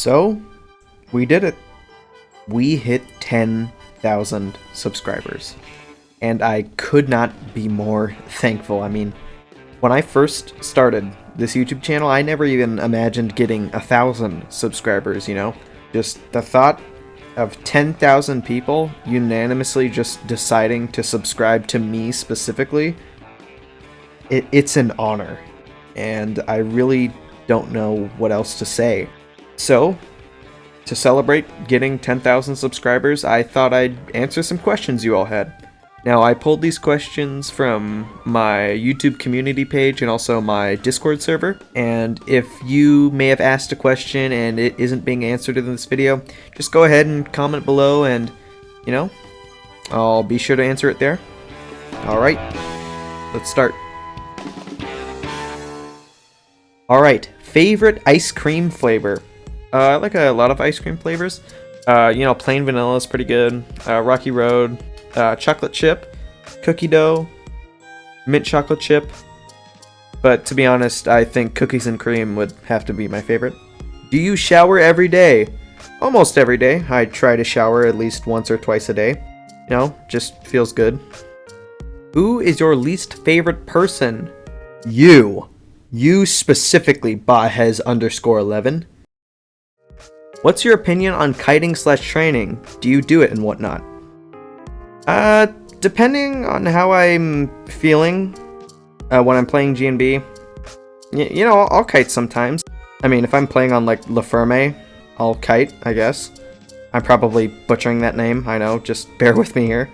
So, we did it. We hit 10,000 subscribers. And I could not be more thankful. I mean, when I first started this YouTube channel, I never even imagined getting 1,000 subscribers, you know? Just the thought of 10,000 people unanimously just deciding to subscribe to me specifically, it's an honor. And I really don't know what else to say. So, to celebrate getting 10,000 subscribers, I thought I'd answer some questions you all had. Now, I pulled these questions from my YouTube community page and also my Discord server, and if you may have asked a question and it isn't being answered in this video, just go ahead and comment below and, you know, I'll be sure to answer it there. Alright, let's start. Alright, favorite ice cream flavor? I like a lot of ice cream flavors. You know, plain vanilla is pretty good. Rocky Road, chocolate chip, cookie dough, mint chocolate chip. But to be honest, I think cookies and cream would have to be my favorite. Do you shower every day? Almost every day. I try to shower at least once or twice a day. You know, just feels good. Who is your least favorite person? You. You specifically, Bahez_11. What's your opinion on kiting/training? Do you do it and whatnot? Depending on how I'm feeling when I'm playing G&B, you know, I'll kite sometimes. I mean, if I'm playing on like La Ferme, I'll kite, I guess. I'm probably butchering that name, I know, just bear with me here.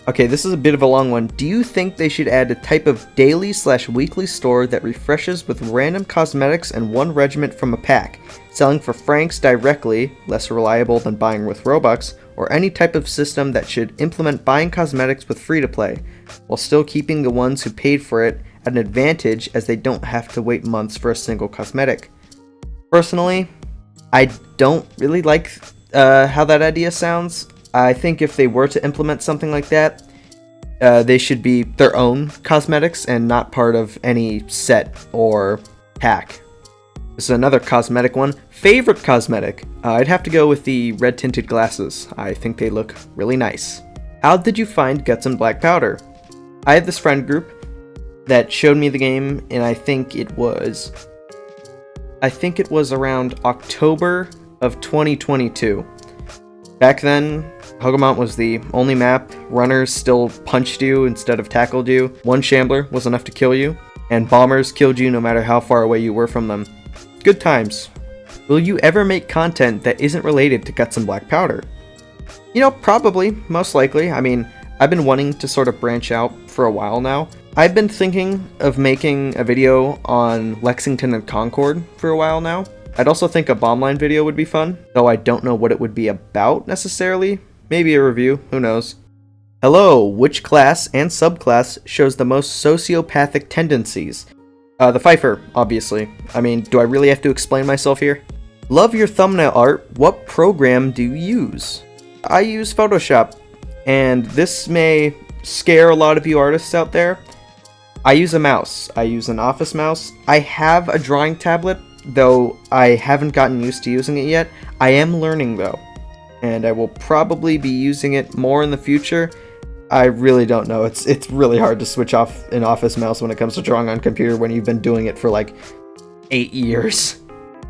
Okay, this is a bit of a long one. Do you think they should add a type of daily/weekly store that refreshes with random cosmetics and one regiment from a pack, selling for francs directly, less reliable than buying with Robux, or any type of system that should implement buying cosmetics with free-to-play, while still keeping the ones who paid for it at an advantage as they don't have to wait months for a single cosmetic? Personally, I don't really like how that idea sounds. I think if they were to implement something like that, they should be their own cosmetics and not part of any set or pack. This is another cosmetic one. Favorite cosmetic? I'd have to go with the red tinted glasses. I think they look really nice. How did you find Guts and Black Powder? I have this friend group that showed me the game, and I think it was around October of 2022. Back then, Huggermont was the only map. Runners still punched you instead of tackled you. One Shambler was enough to kill you, and Bombers killed you no matter how far away you were from them. Good times. Will you ever make content that isn't related to Guts and Black Powder? You know, probably, most likely. I mean, I've been wanting to sort of branch out for a while now. I've been thinking of making a video on Lexington and Concord for a while now. I'd also think a Bombline video would be fun, though I don't know what it would be about necessarily. Maybe a review, who knows. Hello, which class and subclass shows the most sociopathic tendencies? The Pfeiffer, obviously. I mean, do I really have to explain myself here? Love your thumbnail art. What program do you use? I use Photoshop, and this may scare a lot of you artists out there. I use a mouse. I use an office mouse. I have a drawing tablet, though I haven't gotten used to using it yet. I am learning though, and I will probably be using it more in the future. I really don't know. It's really hard to switch off an office mouse when it comes to drawing on computer when you've been doing it for like 8 years.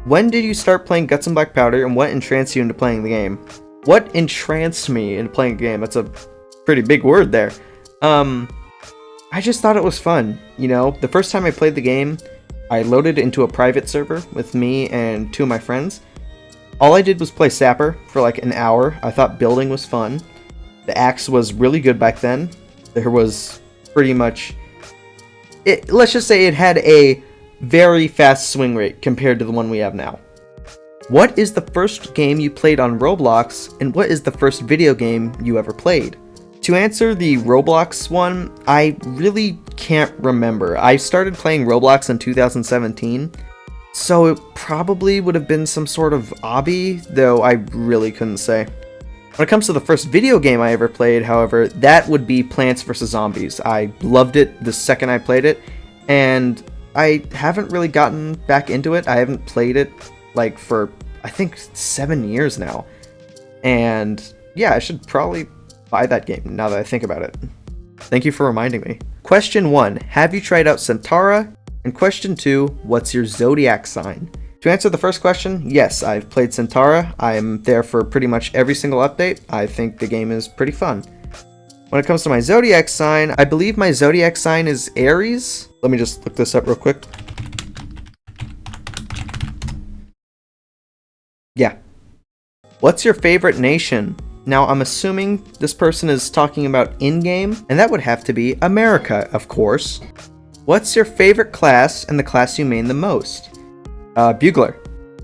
When did you start playing Guts and Black Powder, and what entranced you into playing the game? What entranced me into playing a game? That's a pretty big word there. I just thought it was fun, you know? The first time I played the game, I loaded into a private server with me and 2 of my friends. All I did was play Sapper for like an hour. I thought building was fun. The axe was really good back then. There was pretty much... let's just say it had a very fast swing rate compared to the one we have now. What is the first game you played on Roblox, and what is the first video game you ever played? To answer the Roblox one, I really can't remember. I started playing Roblox in 2017, so it probably would have been some sort of obby, though I really couldn't say. When it comes to the first video game I ever played, however, that would be Plants vs. Zombies. I loved it the second I played it, and I haven't really gotten back into it. I haven't played it like for I think 7 years now. And yeah, I should probably buy that game now that I think about it. Thank you for reminding me. Question 1, have you tried out Centaura? And question 2, what's your zodiac sign? To answer the first question, yes, I've played Centaura. I'm there for pretty much every single update. I think the game is pretty fun. When it comes to my zodiac sign, I believe my zodiac sign is Aries. Let me just look this up real quick. Yeah. What's your favorite nation? Now, I'm assuming this person is talking about in-game, and that would have to be America, of course. What's your favorite class and the class you main the most? Bugler.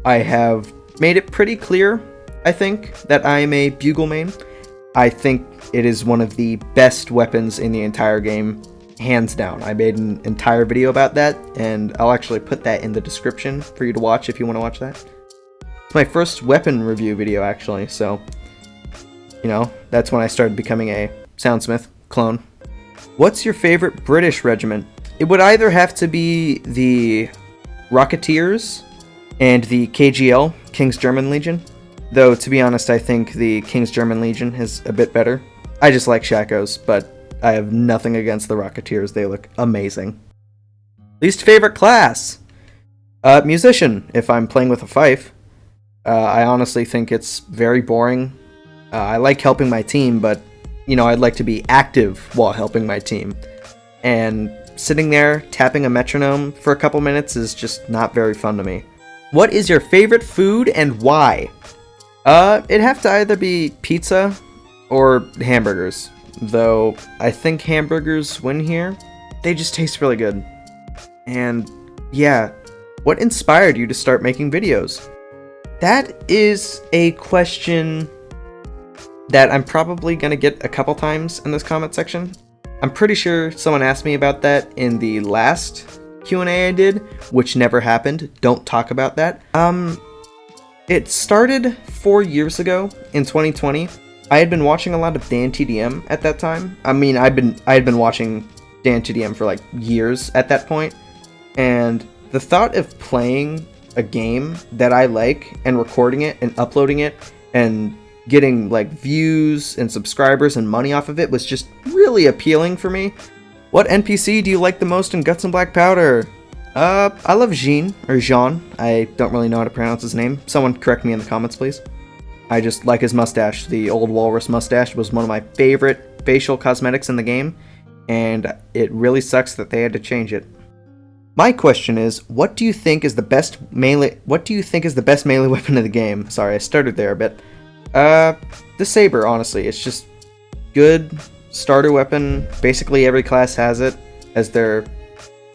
I have made it pretty clear, I think, that I am a Bugle main. I think it is one of the best weapons in the entire game, hands down. I made an entire video about that, and I'll actually put that in the description for you to watch if you want to watch that. It's my first weapon review video, actually, so, you know, that's when I started becoming a Soundsmith clone. What's your favorite British regiment? It would either have to be the Rocketeers and the KGL, King's German Legion. Though, to be honest, I think the King's German Legion is a bit better. I just like Shakos, but I have nothing against the Rocketeers. They look amazing. Least favorite class? Musician, if I'm playing with a fife. I honestly think it's very boring. I like helping my team, but, you know, I'd like to be active while helping my team. And sitting there, tapping a metronome for a couple minutes is just not very fun to me. What is your favorite food and why? It'd have to either be pizza or hamburgers. Though, I think hamburgers win here. They just taste really good. And, yeah, what inspired you to start making videos? That is a question that I'm probably gonna get a couple times in this comment section. I'm pretty sure someone asked me about that in the last Q&A I did, which never happened. Don't talk about that. It started 4 years ago in 2020. I had been watching a lot of Dan TDM at that time. I mean, I had been watching Dan TDM for like years at that point, and the thought of playing a game that I like and recording it and uploading it and getting like views and subscribers and money off of it was just really appealing for me. What NPC do you like the most in Guts and Black Powder? I love Jean, or Jean. I don't really know how to pronounce his name. Someone correct me in the comments, please. I just like his mustache. The old walrus mustache was one of my favorite facial cosmetics in the game, and it really sucks that they had to change it. My question is, what do you think is the best melee weapon of the game? Sorry, I stuttered there a bit. The saber, honestly. It's just good starter weapon. Basically every class has it as their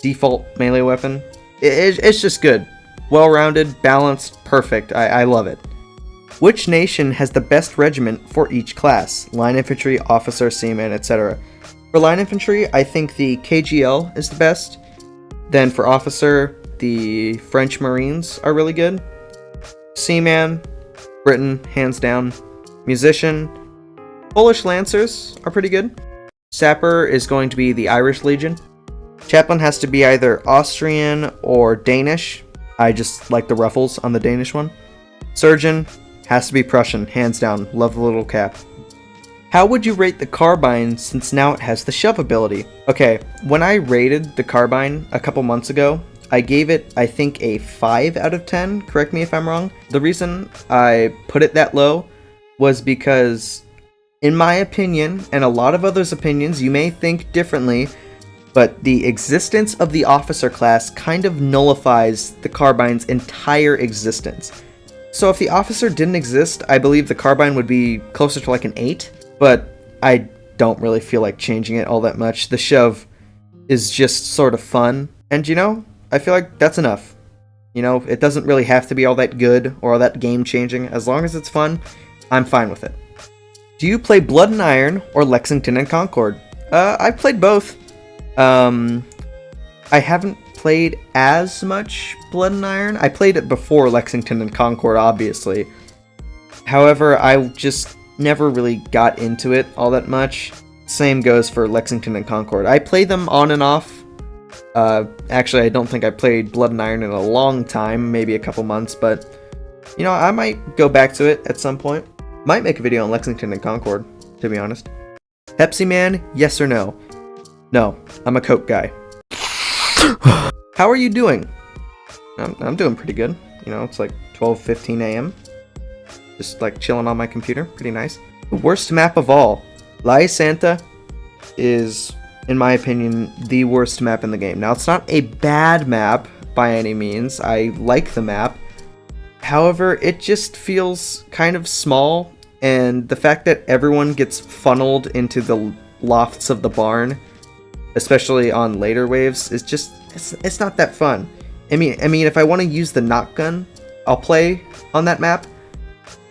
default melee weapon. It's just good. Well-rounded, balanced, perfect. I love it. Which nation has the best regiment for each class? Line infantry, officer, seaman, etc. For line infantry, I think the KGL is the best. Then for officer, the French Marines are really good. Seaman, Britain, hands down. Musician, Polish Lancers are pretty good. Sapper is going to be the Irish Legion. Chaplain has to be either Austrian or Danish. I just like the ruffles on the Danish one. Surgeon has to be Prussian, hands down. Love the little cap. How would you rate the Carbine since now it has the shove ability? Okay, when I rated the Carbine a couple months ago, I gave it, I think, a 5 out of 10. Correct me if I'm wrong. The reason I put it that low was because, in my opinion, and a lot of others' opinions, you may think differently, but the existence of the officer class kind of nullifies the Carbine's entire existence. So if the officer didn't exist, I believe the Carbine would be closer to like an 8, but I don't really feel like changing it all that much. The shove is just sort of fun, and you know, I feel like that's enough. You know, it doesn't really have to be all that good or all that game-changing. As long as it's fun, I'm fine with it. Do you play Blood and Iron or Lexington and Concord? I've played both. I haven't played as much Blood and Iron. I played it before Lexington and Concord, obviously. However, I just never really got into it all that much. Same goes for Lexington and Concord. I play them on and off. Actually, I don't think I played Blood and Iron in a long time, maybe a couple months, but You know, I might go back to it at some point. Might make a video on Lexington and Concord, to be honest. Pepsi Man, yes or no? No, I'm a Coke guy. How are you doing? I'm doing pretty good. You know, it's like 12:15 a.m. Just like chilling on my computer. Pretty nice. The worst map of all. La Santa is, in my opinion, the worst map in the game. Now, it's not a bad map by any means. I like the map. However, it just feels kind of small, and the fact that everyone gets funneled into the lofts of the barn, especially on later waves, is just, it's not that fun. I mean, if I want to use the knock gun, I'll play on that map,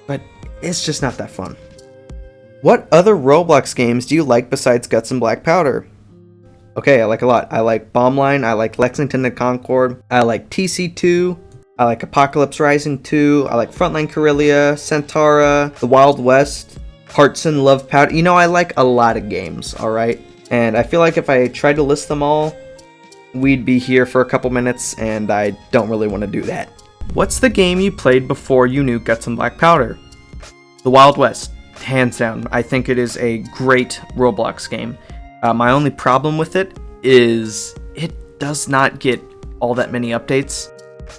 but it's just not that fun. What other Roblox games do you like besides Guts and Black Powder? Okay, I like a lot. I like Bombline, I like Lexington and Concord, I like TC2, I like Apocalypse Rising 2, I like Frontline Corellia, Centaura, The Wild West, Hearts and Love Powder. You know, I like a lot of games, alright? And I feel like if I tried to list them all, we'd be here for a couple minutes, and I don't really want to do that. What's the game you played before you knew Guts and Black Powder? The Wild West, hands down. I think it is a great Roblox game. My only problem with it is it does not get all that many updates.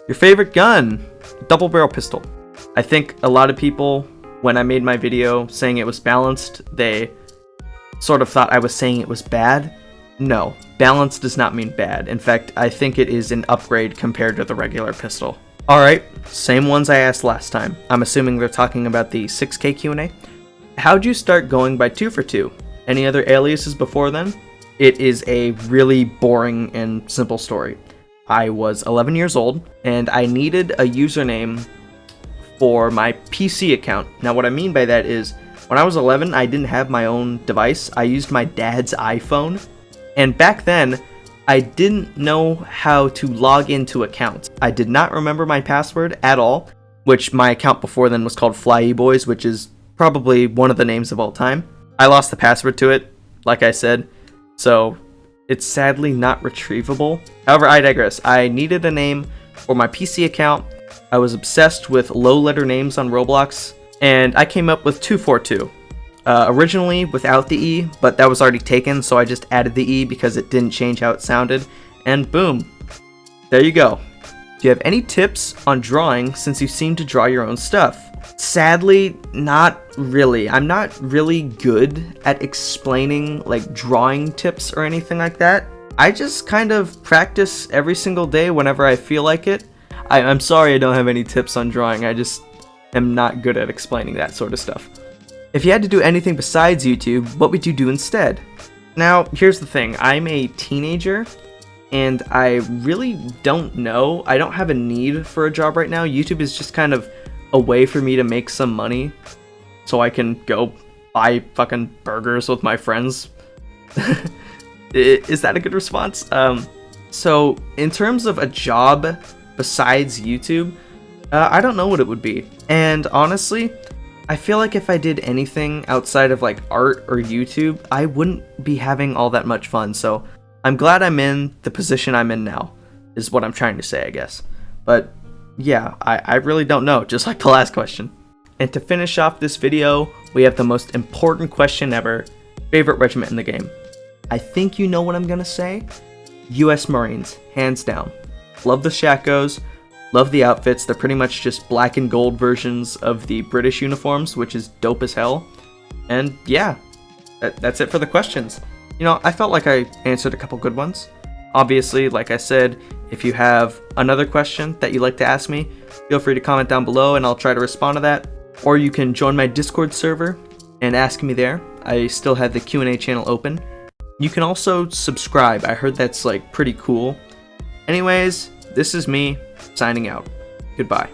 Your favorite gun? Double barrel pistol. I think a lot of people, when I made my video saying it was balanced, they sort of thought I was saying it was bad. No, balanced does not mean bad. In fact, I think it is an upgrade compared to the regular pistol. Alright, same ones I asked last time. I'm assuming they're talking about the 6K Q&A. How'd you start going by 2 for 2? Any other aliases before then? It is a really boring and simple story. I was 11 years old, and I needed a username for my PC account. Now, what I mean by that is, when I was 11, I didn't have my own device. I used my dad's iPhone, and back then, I didn't know how to log into accounts. I did not remember my password at all, which my account before then was called FlyEboys, which is probably one of the names of all time. I lost the password to it, like I said, so it's sadly not retrievable. However, I digress. I needed a name for my PC account. I was obsessed with low-letter names on Roblox, and I came up with 242. Originally without the E, but that was already taken, so I just added the E because it didn't change how it sounded, and boom, there you go. Do you have any tips on drawing since you seem to draw your own stuff? Sadly, not really. I'm not really good at explaining like drawing tips or anything like that. I just kind of practice every single day whenever I feel like it. I'm sorry I don't have any tips on drawing. I just am not good at explaining that sort of stuff. If you had to do anything besides YouTube, what would you do instead? Now, here's the thing. I'm a teenager, and I really don't know. I don't have a need for a job right now. YouTube is just kind of a way for me to make some money so I can go buy fucking burgers with my friends. Is that a good response? So, in terms of a job besides YouTube, I don't know what it would be. And honestly, I feel like if I did anything outside of like art or YouTube, I wouldn't be having all that much fun. So I'm glad I'm in the position I'm in now, is what I'm trying to say, I guess. But yeah, I really don't know, just like the last question. And to finish off this video, we have the most important question ever. Favorite regiment in the game? I think you know what I'm gonna say. US Marines, hands down. Love the shakos. Love the outfits. They're pretty much just black and gold versions of the British uniforms, which is dope as hell. And yeah, that's it for the questions. You know, I felt like I answered a couple good ones. Obviously, like I said, if you have another question that you'd like to ask me, feel free to comment down below and I'll try to respond to that. Or you can join my Discord server and ask me there. I still have the Q&A channel open. You can also subscribe. I heard that's like pretty cool. Anyways, this is me signing out. Goodbye.